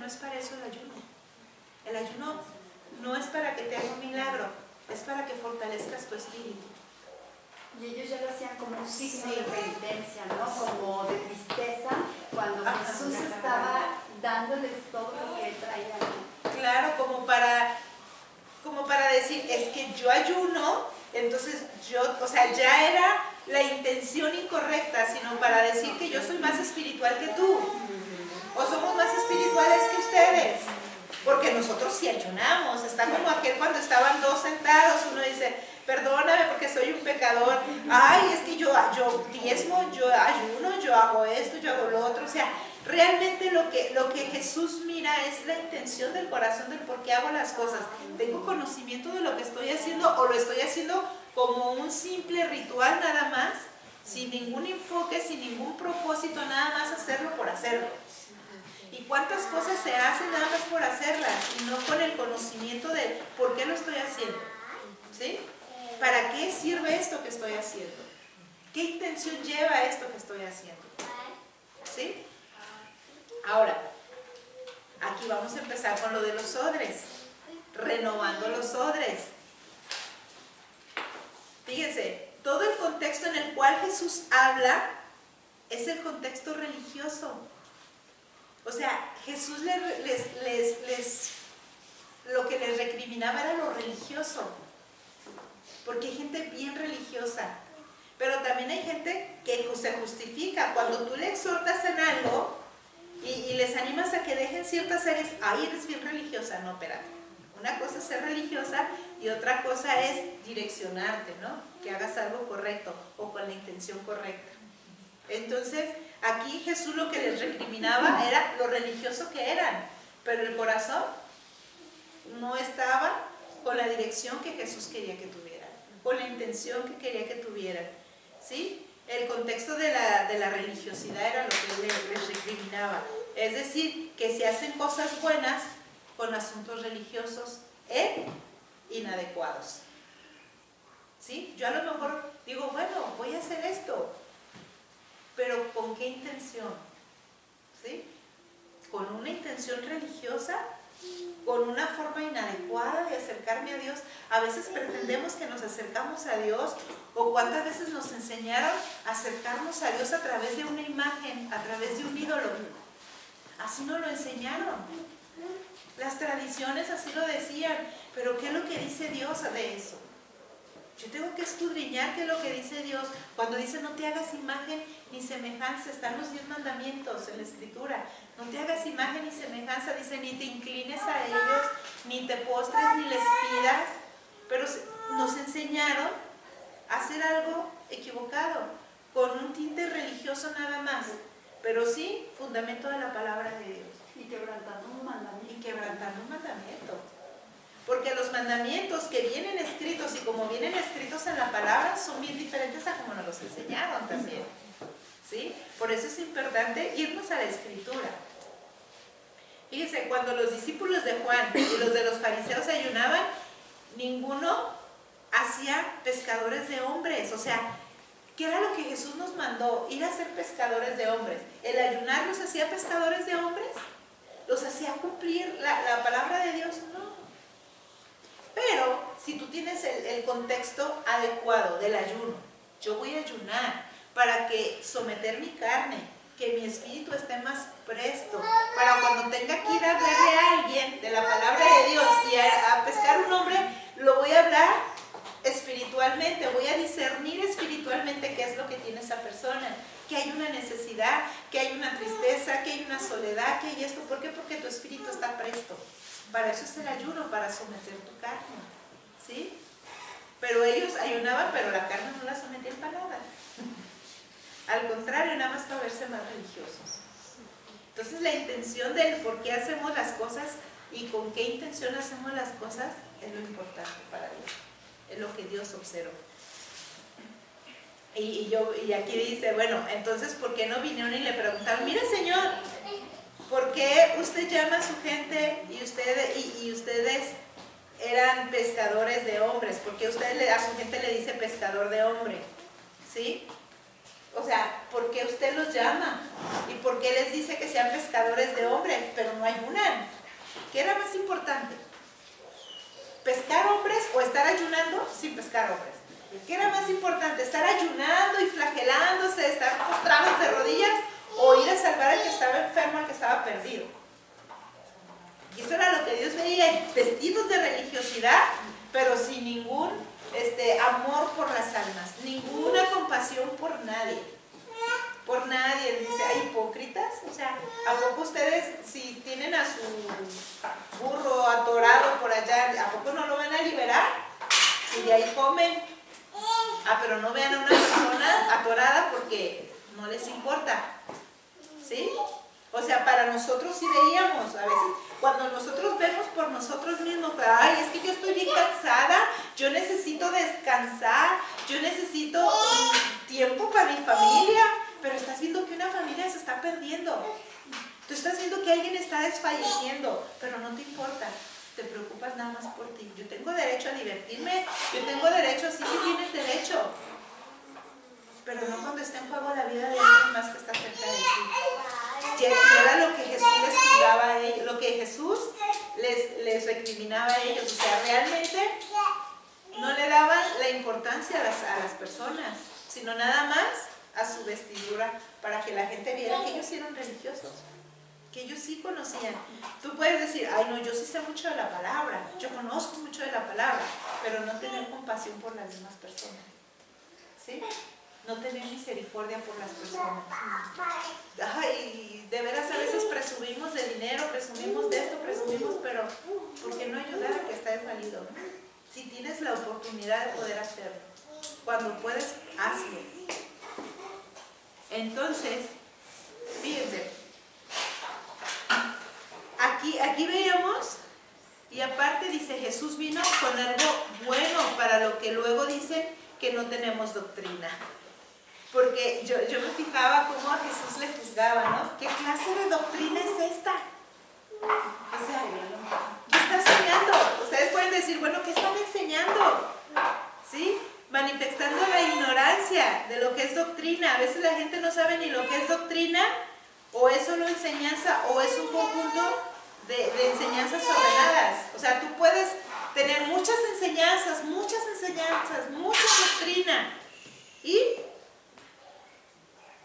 no es para eso el ayuno. El ayuno no es para que te haga un milagro, es para que fortalezcas tu espíritu. Y ellos ya lo hacían como un signo de penitencia, ¿no? Como de tristeza, cuando Jesús estaba dándoles todo lo que él traía. Claro, como para decir, es que yo ayuno, entonces ya era la intención incorrecta, sino para decir que yo soy más espiritual que tú, o somos más espirituales que ustedes, porque nosotros sí ayunamos. Está como aquel cuando estaban dos sentados, uno dice, perdóname porque soy un pecador, ay, es que yo diezmo, yo ayuno, yo hago esto, yo hago lo otro. O sea, realmente lo que Jesús mira es la intención del corazón del por qué hago las cosas. ¿Tengo conocimiento de lo que estoy haciendo o lo estoy haciendo como un simple ritual nada más, sin ningún enfoque, sin ningún propósito, nada más hacerlo por hacerlo? ¿Y cuántas cosas se hacen nada más por hacerlas y no con el conocimiento de por qué lo estoy haciendo? ¿Sí? ¿Para qué sirve esto que estoy haciendo? ¿Qué intención lleva esto que estoy haciendo? ¿Sí? Ahora, aquí vamos a empezar con lo de los odres, renovando los odres. Fíjense, todo el contexto en el cual Jesús habla es el contexto religioso. O sea, Jesús lo que les recriminaba era lo religioso. Porque hay gente bien religiosa, pero también hay gente que se justifica. Cuando tú le exhortas en algo y les animas a que dejen ciertas áreas, ay, eres bien religiosa. No, espérate. Una cosa es ser religiosa y otra cosa es direccionarte, ¿no? Que hagas algo correcto o con la intención correcta. Entonces, aquí Jesús lo que les recriminaba era lo religioso que eran, pero el corazón no estaba con la dirección que Jesús quería que tuvieran, con la intención que quería que tuvieran, ¿sí? El contexto de la religiosidad era lo que les recriminaba. Es decir, que se hacen cosas buenas con asuntos religiosos inadecuados. ¿Sí? Yo a lo mejor digo, bueno, voy a hacer esto, pero ¿con qué intención? ¿Sí? ¿Con una intención religiosa? ¿Con una forma inadecuada de acercarme a Dios? A veces pretendemos que nos acercamos a Dios, o cuántas veces nos enseñaron a acercarnos a Dios a través de una imagen, a través de un ídolo. Así nos lo enseñaron. Las tradiciones así lo decían, pero ¿qué es lo que dice Dios de eso? Yo tengo que escudriñar qué es lo que dice Dios. Cuando dice no te hagas imagen ni semejanza, están los 10 mandamientos en la Escritura. No te hagas imagen ni semejanza, dice ni te inclines a ellos, ni te postres, ni les pidas. Pero nos enseñaron a hacer algo equivocado, con un tinte religioso nada más, pero sí fundamento de la palabra de Dios. Y quebrantando un mandamiento. Y quebrantando un mandamiento. Porque los mandamientos que vienen escritos y como vienen escritos en la palabra son bien diferentes a como nos los enseñaron también. ¿Sí? Por eso es importante irnos a la Escritura. Fíjense, cuando los discípulos de Juan y los de los fariseos ayunaban, ninguno hacía pescadores de hombres. O sea, ¿qué era lo que Jesús nos mandó? Ir a ser pescadores de hombres. ¿El ayunar los hacía pescadores de hombres? ¿Los hacía cumplir la palabra de Dios? No. Pero si tú tienes el contexto adecuado del ayuno, yo voy a ayunar para que someter mi carne, que mi espíritu esté más presto, para cuando tenga que ir a hablarle a alguien de la palabra de Dios y a pescar un hombre, lo voy a hablar espiritualmente, voy a discernir espiritualmente qué es lo que tiene esa persona, que hay una necesidad, que hay una tristeza, que hay una soledad, que hay esto. ¿Por qué? Porque tu espíritu está presto. Para eso es el ayuno, para someter tu carne, ¿sí? Pero ellos ayunaban, pero la carne no la sometían para nada. Al contrario, nada más para verse más religiosos. Entonces la intención del por qué hacemos las cosas y con qué intención hacemos las cosas es lo importante para Dios. Es lo que Dios observa. Y aquí dice, bueno, entonces ¿por qué no vinieron y le preguntaron, mire Señor, ¿por qué usted llama a su gente y ustedes eran pescadores de hombres? ¿Por qué usted a su gente le dice pescador de hombre? ¿Sí? O sea, ¿por qué usted los llama? ¿Y por qué les dice que sean pescadores de hombre? Pero no ayunan. ¿Qué era más importante? ¿Pescar hombres o estar ayunando sin pescar hombres? ¿Qué era más importante? ¿Estar ayunando y flagelándose, estar postrados de rodillas o ir a salvar al que estaba enfermo, al que estaba perdido? Y eso era lo que Dios veía, vestidos de religiosidad, pero sin ningún amor por las almas, ninguna compasión por nadie. Por nadie. Dice, ¿hay hipócritas? O sea, ¿a poco ustedes, si tienen a su burro atorado por allá, ¿a poco no lo van a liberar? Si de ahí comen. Pero no vean a una persona atorada porque no les importa. ¿Sí? O sea, para nosotros sí veíamos, a veces, cuando nosotros vemos por nosotros mismos, ay, es que yo estoy bien cansada, yo necesito descansar, yo necesito tiempo para mi familia, pero estás viendo que una familia se está perdiendo. Tú estás viendo que alguien está desfalleciendo, pero no te importa. Te preocupas nada más por ti. Yo tengo derecho a divertirme, yo tengo derecho, sí tienes derecho. Pero no cuando está en juego la vida de alguien más que está cerca de ti. Y era lo que Jesús les juzgaba a ellos, lo que Jesús les recriminaba a ellos. O sea, realmente no le daban la importancia a las personas, sino nada más a su vestidura, para que la gente viera que ellos eran religiosos, que ellos sí conocían. Tú puedes decir, ay no, yo sí sé mucho de la palabra, yo conozco mucho de la palabra, pero no tener compasión por las demás personas, ¿sí? No tener misericordia por las personas. Ay, de veras a veces presumimos de dinero, presumimos de esto, presumimos, pero ¿por qué no ayudar al que está desvalido? Si tienes la oportunidad de poder hacerlo, cuando puedes, hazlo. Entonces, fíjense, aquí veíamos, y aparte dice, Jesús vino con algo bueno, para lo que luego dicen que no tenemos doctrina. Porque yo me fijaba cómo a Jesús le juzgaba, ¿no? ¿Qué clase de doctrina es esta? O sea, ¿qué está enseñando? Ustedes pueden decir, bueno, ¿qué están enseñando? ¿Sí? Manifestando la ignorancia de lo que es doctrina. A veces la gente no sabe ni lo que es doctrina, o es solo enseñanza, o es un conjunto de enseñanzas ordenadas. O sea, tú puedes tener mucha doctrina. ¿Y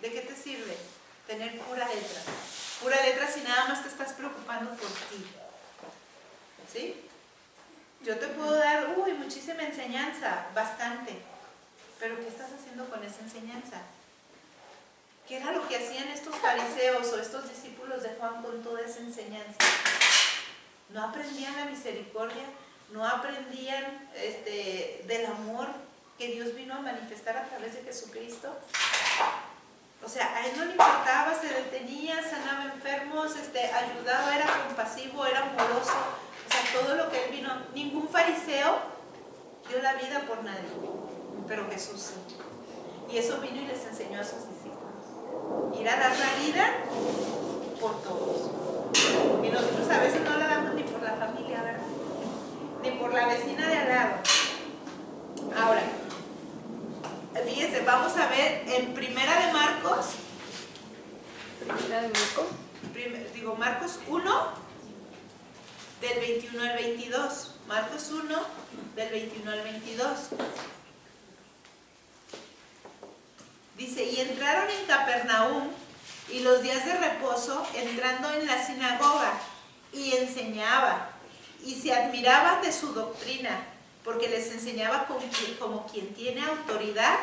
de qué te sirve tener pura letra? Pura letra si nada más te estás preocupando por ti. ¿Sí? Yo te puedo dar, muchísima enseñanza, bastante. Pero ¿qué estás haciendo con esa enseñanza? ¿Qué era lo que hacían estos fariseos o estos discípulos de Juan con toda esa enseñanza? No aprendían la misericordia, no aprendían del amor que Dios vino a manifestar a través de Jesucristo. O sea, a él no le importaba, se detenía, sanaba enfermos, ayudaba, era compasivo, era amoroso. O sea, todo lo que él vino, ningún fariseo dio la vida por nadie, pero Jesús sí. Y eso vino y les enseñó a sus discípulos. Ir a dar la vida por todos. Y nosotros a veces no la damos ni por la familia, ¿verdad? Ni por la vecina de al lado. Ahora, fíjense, vamos a ver en Primera de Marcos. Marcos 1, del 21 al 22. Marcos 1, del 21 al 22. Dice, y entraron en Capernaum, y los días de reposo, entrando en la sinagoga, y enseñaba, y se admiraban de su doctrina, porque les enseñaba como quien tiene autoridad,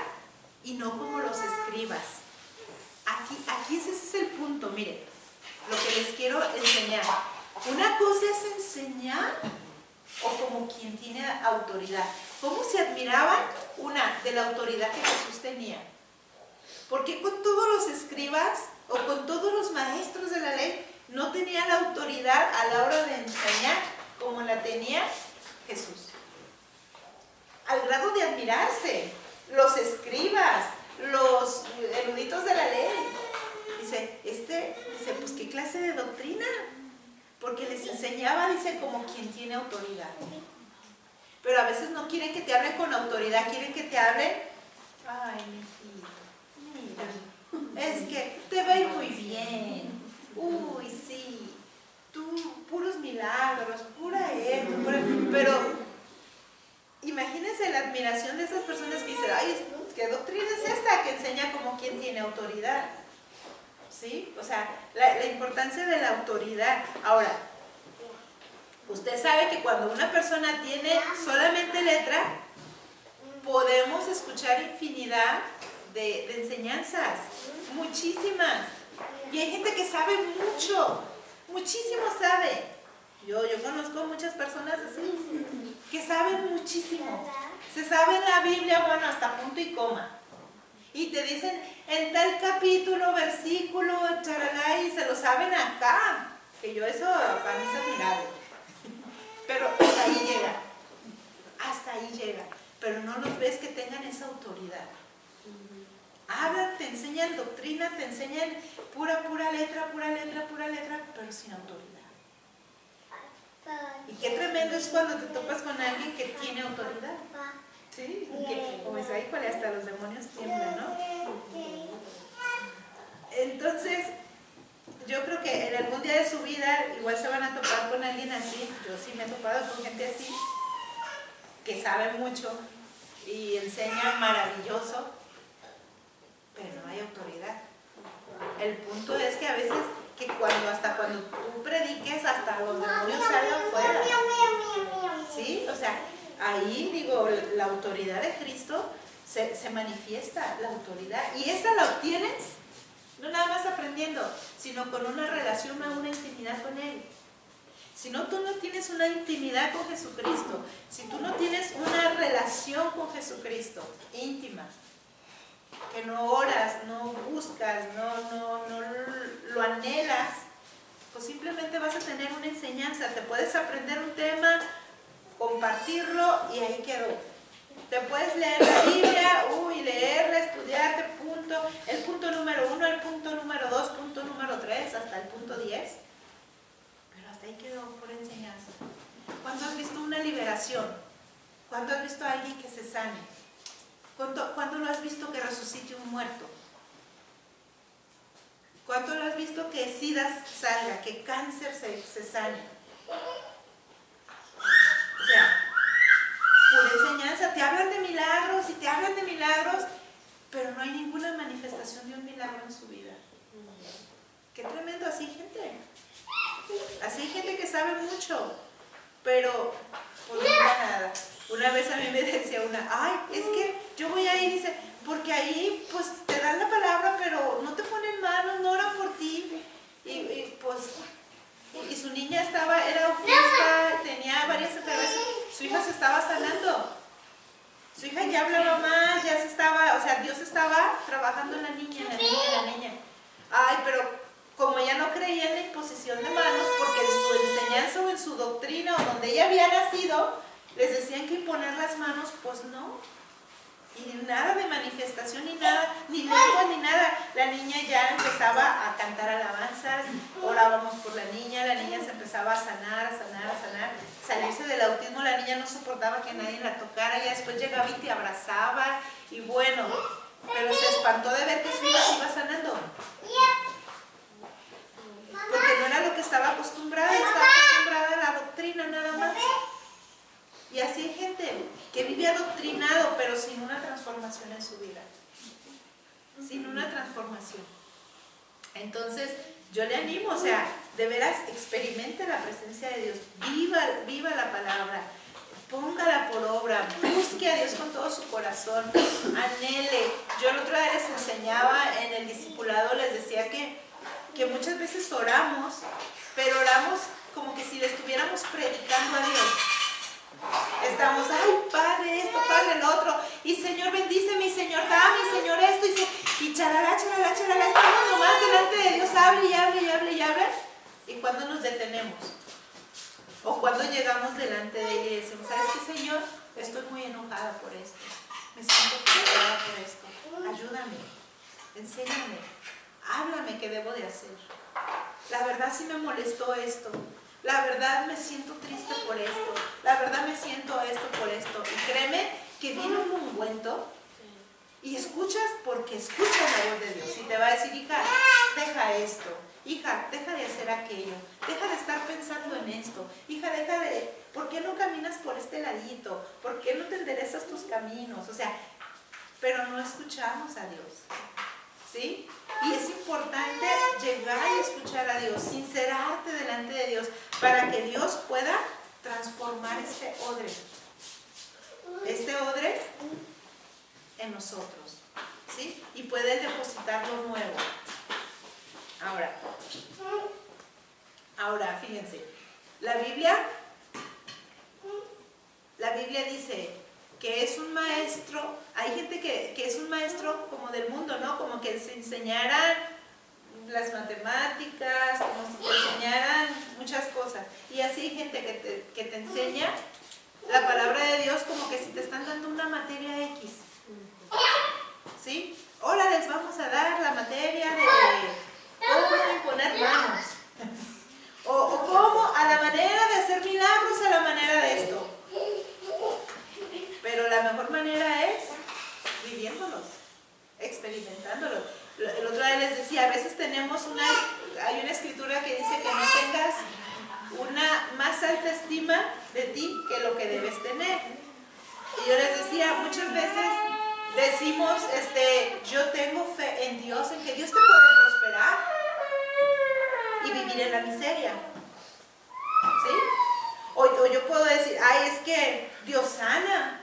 y no como los escribas. Aquí ese es el punto, miren, lo que les quiero enseñar. Una cosa es enseñar, o como quien tiene autoridad. ¿Cómo se admiraban? De la autoridad que Jesús tenía. Porque con todos los escribas o con todos los maestros de la ley no tenía la autoridad a la hora de enseñar como la tenía Jesús. Al grado de admirarse, los escribas, los eruditos de la ley. Dice, pues qué clase de doctrina, porque les enseñaba, dice, como quien tiene autoridad. Pero a veces no quieren que te hablen con autoridad, quieren que te hablen, ay, mijito, mira, es que te va a ir muy bien, uy, sí, tú, puros milagros. milagros, pura esto, pero imagínense la admiración de esas personas que dicen, ay, ¿qué doctrina es esta que enseña como quien tiene autoridad? ¿Sí? O sea, la importancia de la autoridad. Ahora, usted sabe que cuando una persona tiene solamente letra, podemos escuchar infinidad de enseñanzas, muchísimas. Y hay gente que sabe mucho, muchísimo sabe. Yo conozco muchas personas así, que saben muchísimo. Se saben la Biblia, bueno, hasta punto y coma. Y te dicen en tal capítulo, versículo, charalá, y se lo saben acá. Que yo eso para mí es admirable. Pero hasta ahí llega. Hasta ahí llega. Pero no los ves que tengan esa autoridad. Hablan, te enseñan doctrina, te enseñan pura letra, pero sin autoridad. Y qué tremendo es cuando te topas con alguien que tiene autoridad. Sí, que como es ahí, hasta los demonios tiemblan, ¿no? Entonces, yo creo que en algún día de su vida igual se van a topar con alguien así. Yo sí me he topado con gente así, que sabe mucho y enseña maravilloso, pero no hay autoridad. El punto es que a veces, hasta cuando tú prediques, hasta los demonios salgan fuera. ¿Sí? O sea, ahí digo, la autoridad de Cristo se manifiesta, la autoridad. Y esa la obtienes, no nada más aprendiendo, sino con una relación, una intimidad con Él. Si no, tú no tienes una intimidad con Jesucristo, si tú no tienes una relación con Jesucristo íntima, que no oras, no buscas, no lo anhelas, pues simplemente vas a tener una enseñanza. Te puedes aprender un tema, compartirlo y ahí quedó. Te puedes leer la Biblia, leerla, estudiarte, el punto número 1, el punto número 2, punto número 3, hasta el punto 10. Pero hasta ahí quedó por enseñanza. ¿Cuándo has visto una liberación? ¿Cuándo has visto a alguien que se sane? ¿Cuándo lo has visto que resucite un muerto? ¿Cuándo lo has visto que SIDA salga, que cáncer se sane? O sea, pura enseñanza. Te hablan de milagros y te hablan de milagros, pero no hay ninguna manifestación de un milagro en su vida. Qué tremendo, así hay gente. Así hay gente que sabe mucho, pero pues no nada. Una vez a mí me decía es que yo voy ahí, dice, porque ahí pues te dan la palabra, pero no te ponen manos, no oran por ti. Y su niña era autista, tenía varias enfermedades, su hija se estaba sanando. Su hija ya hablaba más, Dios estaba trabajando en la niña. Ay, pero como ella no creía en la imposición de manos, porque en su enseñanza o en su doctrina o donde ella había nacido, les decían que imponer las manos, pues no. Y nada de manifestación, ni nada, ni lengua, ni nada. La niña ya empezaba a cantar alabanzas, orábamos por la niña se empezaba a sanar. Salirse del autismo, la niña no soportaba que nadie la tocara, ya después llegaba y te abrazaba, y bueno, pero se espantó de ver que su hija se iba sanando. Porque no era lo que estaba acostumbrada a la doctrina nada más. Y así hay gente que vive adoctrinado, pero sin una transformación en su vida. Sin una transformación. Entonces, yo le animo, de veras, experimente la presencia de Dios. Viva la palabra. Póngala por obra. Busque a Dios con todo su corazón. Anhele. Yo el otro día les enseñaba en el discipulado, les decía que muchas veces oramos, pero oramos como que si le estuviéramos predicando a Dios. Estamos, ay, Padre esto, Padre lo otro, y Señor bendíceme, y Señor dame, y Señor esto, y charalá, estamos nomás delante de Dios, hable, y cuando nos detenemos, o cuando llegamos delante de Él y decimos, ¿sabes qué, Señor? Estoy muy enojada por esto, me siento frustrada por esto, ayúdame, enséñame, háblame qué debo de hacer, la verdad sí me molestó esto. La verdad me siento triste por esto. La verdad me siento esto por esto. Y créeme que viene un ungüento y escuchas porque escuchas la voz de Dios. Y te va a decir, hija, deja esto. hija, deja de hacer aquello, deja de estar pensando en esto, hija, deja de, ¿por qué no caminas por este ladito? ¿Por qué no te enderezas tus caminos? O sea, pero no escuchamos a Dios, ¿sí? Y es importante llegar y escuchar a Dios, sincerarte delante de Dios, para que Dios pueda transformar este odre en nosotros, ¿sí? Y puede depositar lo nuevo. Ahora, fíjense, la Biblia dice que es un maestro, hay gente que es un maestro como del mundo, ¿no? Como que se enseñaran las matemáticas, como si te enseñaran muchas cosas. Y así hay gente que te enseña la palabra de Dios como que si te están dando una materia X, ¿sí? Ahora les vamos a dar la materia de cómo imponer manos. O cómo, a la manera de hacer milagros, a la manera de esto. Pero la mejor manera es viviéndolos, experimentándolos. El otro día les decía, a veces hay una escritura que dice que no tengas una más alta estima de ti que lo que debes tener. Y yo les decía, muchas veces decimos, yo tengo fe en Dios, en que Dios te puede prosperar y vivir en la miseria, ¿sí? O yo puedo decir, ay, es que Dios sana,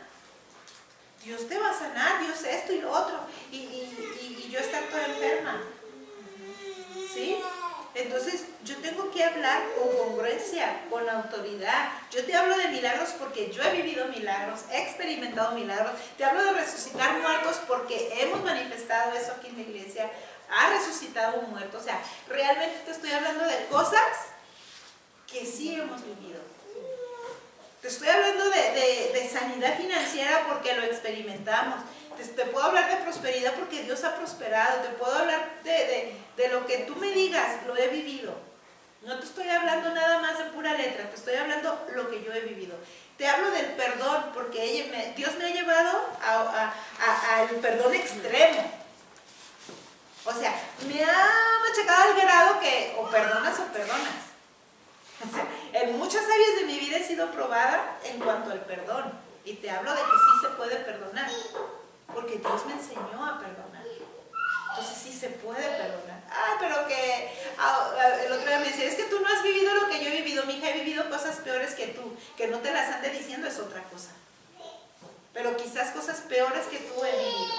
Dios te va a sanar, Dios esto y lo otro, y yo estar toda enferma, ¿sí? Entonces yo tengo que hablar con congruencia, con autoridad. Yo te hablo de milagros porque yo he vivido milagros, he experimentado milagros. Te hablo de resucitar muertos porque hemos manifestado eso aquí en la iglesia. Ha resucitado un muerto. O sea, realmente te estoy hablando de cosas que sí hemos vivido. Te estoy hablando de sanidad financiera porque lo experimentamos. Te puedo hablar de prosperidad porque Dios ha prosperado. Te puedo hablar de lo que tú me digas, lo he vivido. No te estoy hablando nada más de pura letra, te estoy hablando lo que yo he vivido. Te hablo del perdón porque Dios me ha llevado al perdón extremo. O sea, me ha machacado al grado que o perdonas o perdonas. O sea, en muchas áreas de mi vida he sido probada en cuanto al perdón. Y te hablo de que sí se puede perdonar. Porque Dios me enseñó a perdonar. Entonces sí se puede perdonar. Pero que el otro día me decía, es que tú no has vivido lo que yo he vivido. Mi hija, he vivido cosas peores que tú. Que no te las ande diciendo es otra cosa. Pero quizás cosas peores que tú he vivido.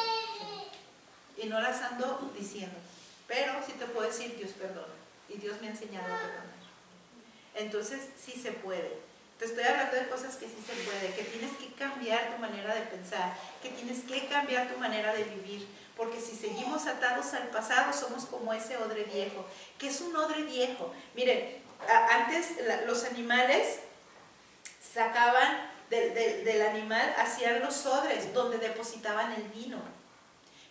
Y no las ando diciendo. Pero sí te puedo decir, Dios perdona. Y Dios me ha enseñado a perdonar. Entonces sí se puede. Te estoy hablando de cosas que sí se puede, que tienes que cambiar tu manera de pensar, que tienes que cambiar tu manera de vivir, porque si seguimos atados al pasado somos como ese odre viejo. ¿Qué es un odre viejo? Miren, antes los animales sacaban del animal, hacían los odres donde depositaban el vino.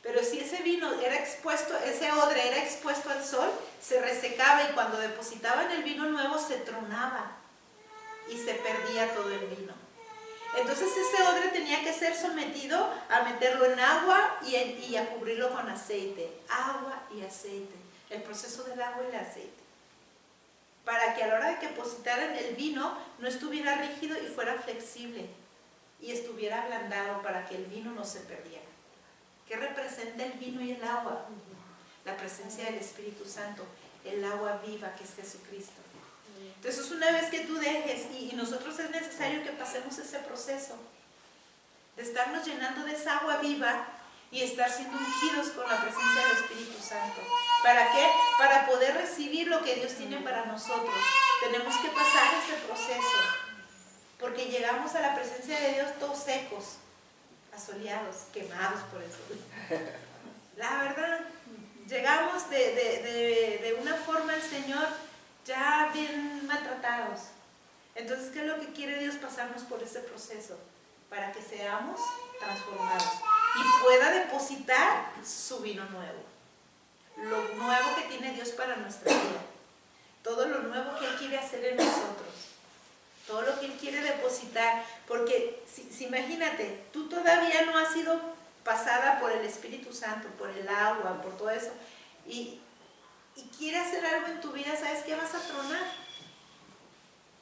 Pero si ese vino era expuesto, ese odre era expuesto al sol, se resecaba y cuando depositaban el vino nuevo se tronaba. Y se perdía todo el vino. Entonces ese odre tenía que ser sometido a meterlo en agua y a cubrirlo con aceite. Agua y aceite. El proceso del agua y el aceite. Para que a la hora de que depositaran el vino no estuviera rígido y fuera flexible. Y estuviera ablandado para que el vino no se perdiera. ¿Qué representa el vino y el agua? La presencia del Espíritu Santo. El agua viva que es Jesucristo. Entonces una vez que tú dejes, y nosotros es necesario que pasemos ese proceso de estarnos llenando de esa agua viva y estar siendo ungidos con la presencia del Espíritu Santo. ¿Para qué? Para poder recibir lo que Dios tiene para nosotros. Tenemos que pasar ese proceso, porque llegamos a la presencia de Dios todos secos, asoleados, quemados por el sol. La verdad, llegamos de una forma al Señor ya bien maltratados. Entonces, ¿qué es lo que quiere Dios? Pasarnos por ese proceso para que seamos transformados y pueda depositar su vino nuevo, lo nuevo que tiene Dios para nuestra vida, todo lo nuevo que Él quiere hacer en nosotros, todo lo que Él quiere depositar, porque si imagínate, tú todavía no has sido pasada por el Espíritu Santo, por el agua, por todo eso, y y quiere hacer algo en tu vida, ¿sabes qué? Vas a tronar.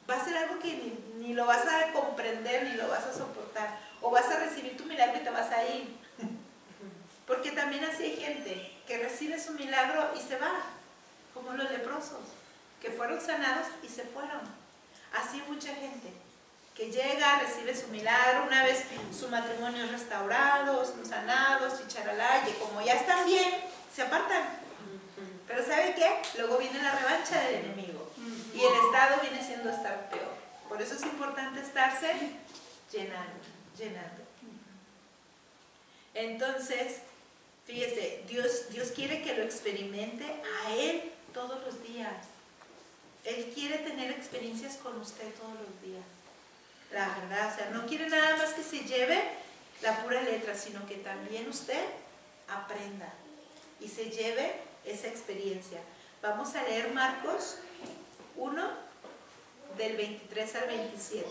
Va a ser algo que ni lo vas a comprender, ni lo vas a soportar. O vas a recibir tu milagro y te vas a ir. Porque también así hay gente que recibe su milagro y se va, como los leprosos, que fueron sanados y se fueron. Así hay mucha gente que llega, recibe su milagro, una vez su matrimonio es restaurado, son sanados, chicharalá, y como ya están bien, se apartan. Pero ¿sabe qué? Luego viene la revancha del enemigo y el estado viene siendo estar peor. Por eso es importante estarse llenando. Entonces, fíjese, Dios quiere que lo experimente a Él todos los días. Él quiere tener experiencias con usted todos los días. La verdad, o sea, no quiere nada más que se lleve la pura letra, sino que también usted aprenda y se lleve esa experiencia. Vamos a leer Marcos 1, del 23 al 27.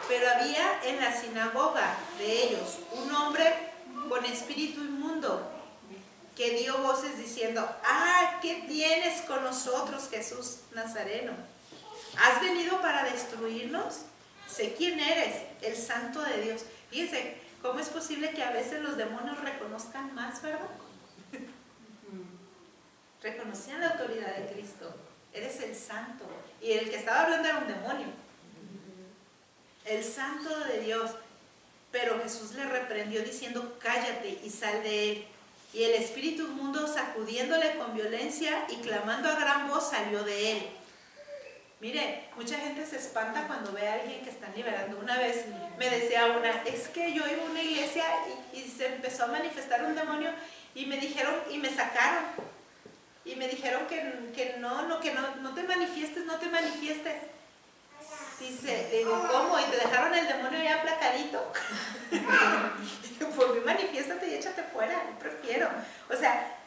Pero había en la sinagoga de ellos un hombre con espíritu inmundo que dio voces diciendo: ¡Ah, qué tienes con nosotros, Jesús Nazareno! ¿Has venido para destruirnos? Sé quién eres, el Santo de Dios. Fíjense, ¿cómo es posible que a veces los demonios reconozcan más, verdad? Reconocían la autoridad de Cristo. Eres el Santo. Y el que estaba hablando era un demonio. El Santo de Dios. Pero Jesús le reprendió diciendo: cállate y sal de él. Y el espíritu inmundo, sacudiéndole con violencia y clamando a gran voz, salió de él. Mire, mucha gente se espanta cuando ve a alguien que están liberando. Una vez me decía una: es que yo iba a una iglesia y se empezó a manifestar un demonio y me dijeron, y me sacaron. Y me dijeron que no te manifiestes, no te manifiestes. Dice, le digo, ¿cómo? ¿Y te dejaron el demonio ya aplacadito? Pues manifiéstate y échate fuera, yo prefiero. O sea,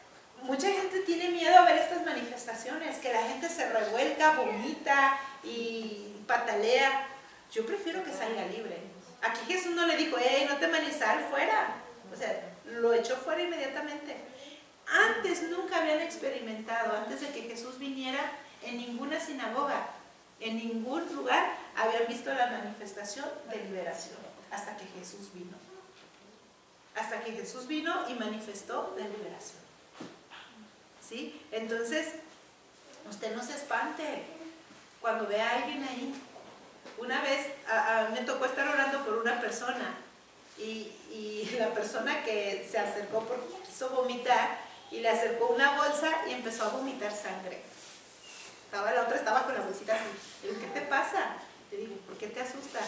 mucha gente tiene miedo a ver estas manifestaciones, que la gente se revuelca, vomita y patalea. Yo prefiero que salga libre. Aquí Jesús no le dijo, no te manifestes, fuera. O sea, lo echó fuera inmediatamente. Antes nunca habían experimentado, antes de que Jesús viniera, en ninguna sinagoga, en ningún lugar habían visto la manifestación de liberación, hasta que Jesús vino. Hasta que Jesús vino y manifestó la liberación. ¿Sí? Entonces, usted no se espante cuando ve a alguien ahí. Una vez me tocó estar orando por una persona y la persona que se acercó porque quiso vomitar y le acercó una bolsa y empezó a vomitar sangre. La otra estaba con la bolsita así. Le digo, ¿qué te pasa? Le digo, ¿por qué te asusta?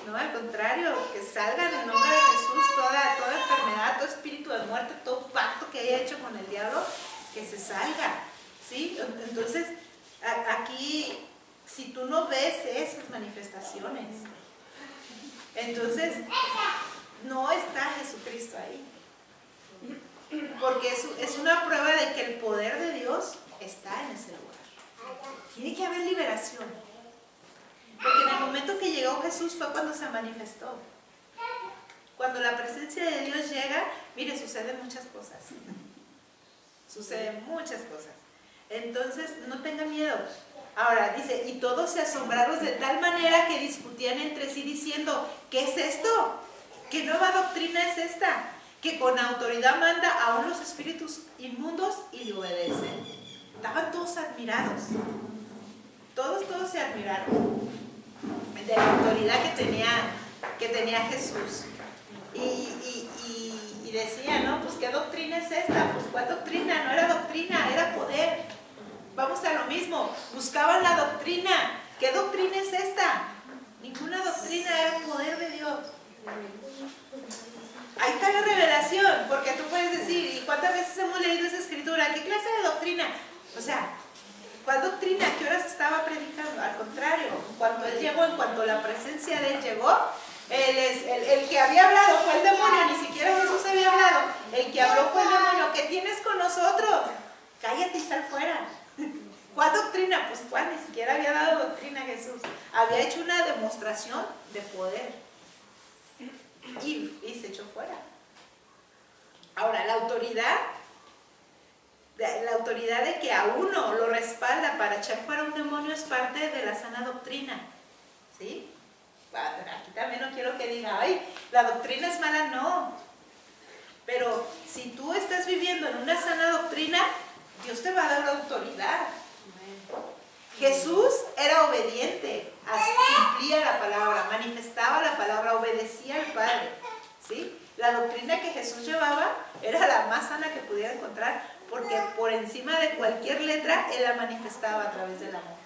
No, al contrario, que salga en el nombre de Jesús toda enfermedad, todo espíritu de muerte, todo pacto que haya hecho con el diablo, que se salga, ¿sí? Entonces, aquí, si tú no ves esas manifestaciones, entonces no está Jesucristo ahí. Porque es una prueba de que el poder de Dios está en ese lugar. Tiene que haber liberación. Porque en el momento que llegó Jesús fue cuando se manifestó. Cuando la presencia de Dios llega, mire, suceden muchas cosas. Suceden muchas cosas. Entonces, no tenga miedo. Ahora, dice, y todos se asombraron de tal manera que discutían entre sí diciendo, ¿qué es esto? ¿Qué nueva doctrina es esta? Que con autoridad manda aún los espíritus inmundos y le obedecen. Estaban todos admirados. Todos se admiraron de la autoridad que tenía Jesús. Y decía, ¿no? Pues ¿qué doctrina es esta? Pues ¿cuál doctrina? No era doctrina, era poder. Vamos a lo mismo, buscaban la doctrina. ¿Qué doctrina es esta? Ninguna doctrina, era el poder de Dios. Ahí está la revelación, porque tú puedes decir, ¿y cuántas veces hemos leído esa escritura? ¿Qué clase de doctrina? O sea, ¿cuál doctrina? ¿Qué horas estaba predicando? Al contrario, cuando él llegó, en cuanto la presencia de él llegó, el que había hablado fue el demonio, ni siquiera Jesús había hablado. El que habló fue el demonio. ¿Qué tienes con nosotros? Cállate y sal fuera. ¿Cuál doctrina? Pues cuál, ni siquiera había dado doctrina Jesús. había hecho una demostración de poder y se echó fuera. Ahora, la autoridad de que a uno lo respalda para echar fuera un demonio es parte de la sana doctrina, ¿sí? Aquí también no quiero que diga, ay, la doctrina es mala, no. Pero si tú estás viviendo en una sana doctrina, Dios te va a dar autoridad. Jesús era obediente, cumplía la palabra, manifestaba la palabra, obedecía al Padre, ¿sí? La doctrina que Jesús llevaba era la más sana que pudiera encontrar, porque por encima de cualquier letra, Él la manifestaba a través del amor,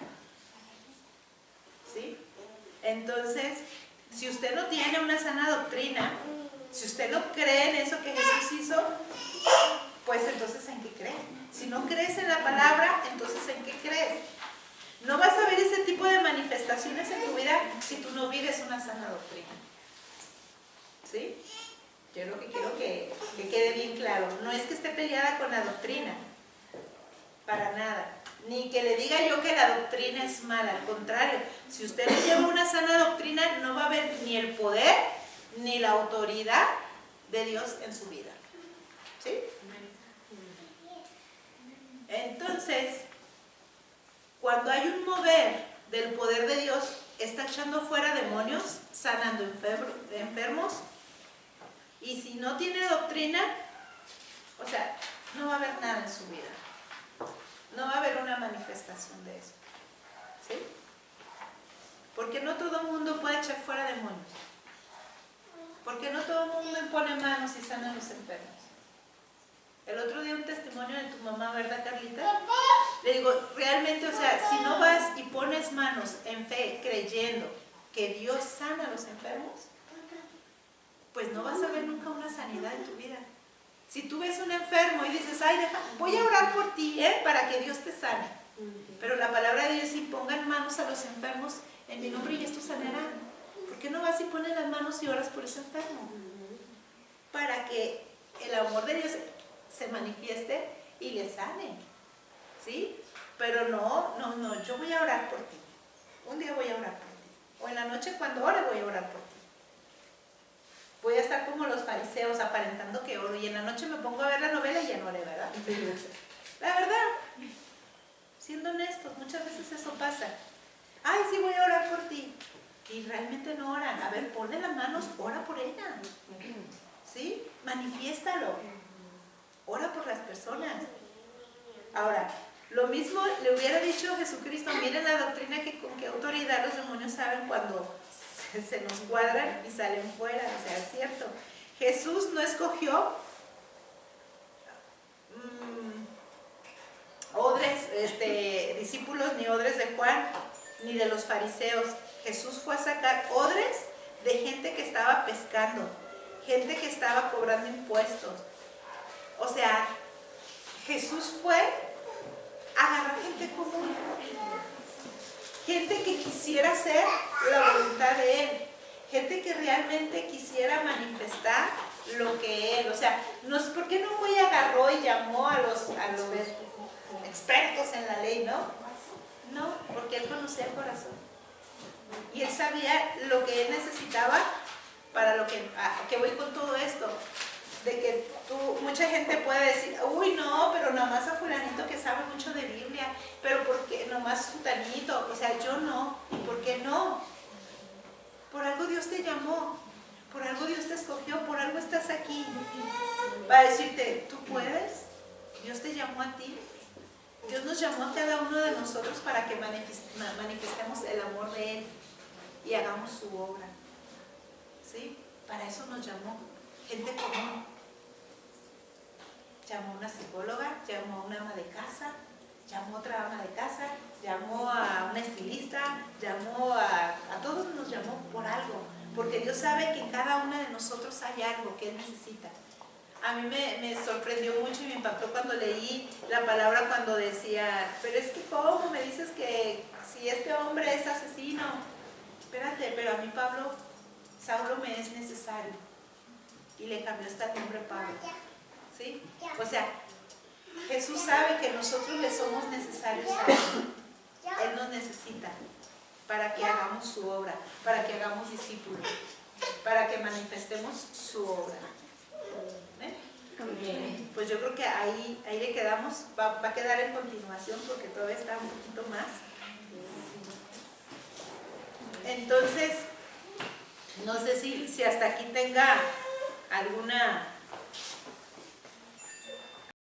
¿sí? Entonces, si usted no tiene una sana doctrina, si usted no cree en eso que Jesús hizo, pues entonces ¿en qué crees? Si no crees en la palabra, entonces ¿en qué crees? No vas a ver ese tipo de manifestaciones en tu vida si tú no vives una sana doctrina, ¿sí? Yo lo que quiero que quede bien claro, no es que esté peleada con la doctrina, para nada, ni que le diga yo que la doctrina es mala, al contrario, si usted no lleva una sana doctrina, no va a haber ni el poder, ni la autoridad de Dios en su vida, ¿sí? Entonces, cuando hay un mover del poder de Dios, está echando fuera demonios, sanando enfermos, y si no tiene doctrina, o sea, no va a haber nada en su vida. No va a haber una manifestación de eso, ¿sí? Porque no todo el mundo puede echar fuera demonios. Porque no todo el mundo impone manos y sana a los enfermos. El otro día un testimonio de tu mamá, ¿verdad, Carlita? Le digo, realmente, o sea, si no vas y pones manos en fe, creyendo que Dios sana a los enfermos, pues no vas a ver nunca una sanidad en tu vida. Si tú ves un enfermo y dices, ay, voy a orar por ti, para que Dios te sane. Pero la palabra de Dios dice, pongan manos a los enfermos en mi nombre y estos sanarán. ¿Por qué no vas y pones las manos y oras por ese enfermo? Para que el amor de Dios se manifieste y le sane, ¿sí? Pero no, yo voy a orar por ti. Un día voy a orar por ti. O en la noche cuando ore voy a orar por ti. Voy a estar como los fariseos aparentando que oro y en la noche me pongo a ver la novela y ya no oré, ¿verdad? La verdad, siendo honestos, muchas veces eso pasa. Ay, sí, voy a orar por ti. Y realmente no oran. A ver, ponle las manos, ora por ella. ¿Sí? Manifiéstalo. Ora por las personas. Ahora, lo mismo le hubiera dicho Jesucristo, miren la doctrina que con qué autoridad los demonios saben cuando se nos cuadran y salen fuera, o sea, es cierto. Jesús no escogió discípulos ni odres de Juan, ni de los fariseos. Jesús fue a sacar odres de gente que estaba pescando, gente que estaba cobrando impuestos. O sea, Jesús fue a agarrar gente común, gente que quisiera hacer la voluntad de Él, gente que realmente quisiera manifestar lo que Él, o sea, ¿por qué no fue y agarró y llamó a los expertos en la ley, no? No, porque Él conocía el corazón y Él sabía lo que Él necesitaba para lo que voy con todo esto. De que mucha gente puede decir, uy, no, pero nomás a fulanito que sabe mucho de Biblia, pero porque nomás sutanito, o sea, yo no. ¿Y por qué no? Por algo Dios te llamó, por algo Dios te escogió, por algo estás aquí. Para decirte, tú puedes, Dios te llamó a ti, Dios nos llamó a cada uno de nosotros para que manifestemos el amor de Él y hagamos su obra. ¿Sí? Para eso nos llamó, gente común. Llamó a una psicóloga, llamó a una ama de casa, llamó a otra ama de casa, llamó a una estilista, llamó a todos nos llamó por algo, porque Dios sabe que en cada una de nosotros hay algo que Él necesita. A mí me sorprendió mucho y me impactó cuando leí la palabra cuando decía, pero es que ¿cómo me dices que si este hombre es asesino? Espérate, pero a mí Saulo me es necesario. Y le cambió hasta el nombre Pablo. ¿Sí? O sea, Jesús sabe que nosotros le somos necesarios a Él. Él nos necesita. para que hagamos su obra, para que hagamos discípulos, para que manifestemos su obra. Pues yo creo que ahí le quedamos, va a quedar en continuación porque todavía está un poquito más. Entonces, no sé si hasta aquí tenga alguna